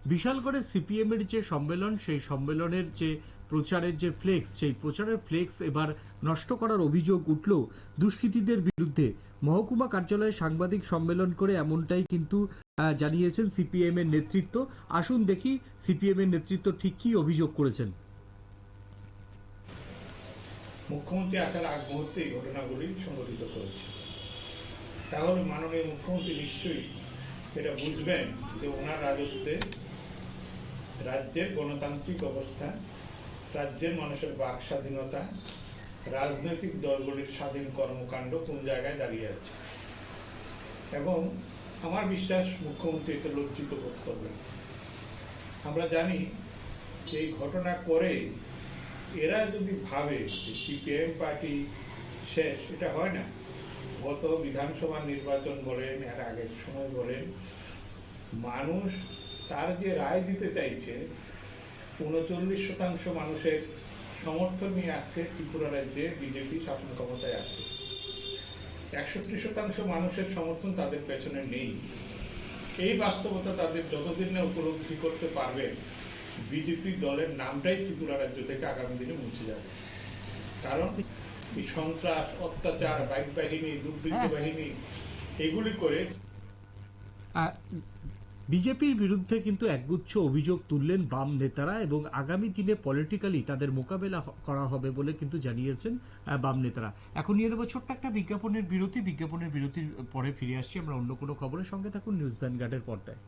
বিশালগড়ে CPM এর যে সম্মেলন, সেই সম্মেলনের যে প্রচারের যে ফ্লেক্স, সেই প্রচারের ফ্লেক্স এবার নষ্ট করার অভিযোগ উঠল দুষ্কৃতীদের বিরুদ্ধে। মহকুমা কার্যালয়ে সাংবাদিক সম্মেলন করে এমনটাই কিন্তু জানিয়েছেন সিপিএম এর নেতৃত্ব। আসুন দেখি সিপিএম এর নেতৃত্ব ঠিক কি অভিযোগ করেছেন। মুখ্যমন্ত্রী আসার আগ মুহূর্তে এই ঘটনাগুলি সংঘটিত করেছে। তাহলে মাননীয় মুখ্যমন্ত্রী নিশ্চয়ই এটা বুঝবেন যে ওনার রাজত্বে রাজ্যের গণতান্ত্রিক অবস্থা, রাজ্যের মানুষের বাক স্বাধীনতা, রাজনৈতিক দলগুলির স্বাধীন কর্মকাণ্ড কোন জায়গায় দাঁড়িয়ে আছে। এবং আমার বিশ্বাস মুখ্যমন্ত্রী এতে লজ্জিত বোধ করবেন। আমরা জানি যে এই ঘটনা করে এরা যদি ভাবে যে সিপিএম পার্টি শেষ, এটা হয় না। গত বিধানসভা নির্বাচন বলেন, এর আগের সময় বলেন, মানুষ তার যে রায় দিতে চাইছে ৩৯% মানুষের সমর্থন নিয়ে আজকে ত্রিপুরা রাজ্যে বিজেপি শাসন ক্ষমতায় আছে। ৬১% মানুষের সমর্থন তাদের পেছনে নেই। এই বাস্তবতা তাদের যতদিন না উপলব্ধি করতে পারবে, বিজেপি দলের নামটাই ত্রিপুরা রাজ্য থেকে আগামী দিনে মুছে যাবে। কারণ এই সন্ত্রাস, অত্যাচার, বাইক বাহিনী, দুর্বৃত্ত বাহিনী এগুলি করে বিজেপির বিরুদ্ধে কিন্তু একগুচ্ছ অভিযোগ তুললেন বাম নেতারা এবং আগামী দিনে পলিটিক্যালি তাদের মোকাবেলা করা হবে বলে কিন্তু জানিয়েছেন বাম নেতারা। এখন নিয়ে নেব ছোট্ট একটা বিজ্ঞাপনের বিরতির পরে ফিরে আসছি আমরা অন্য কোনো খবরের সঙ্গে। থাকুন নিউজ ভ্যানগার্ডের পর্দায়।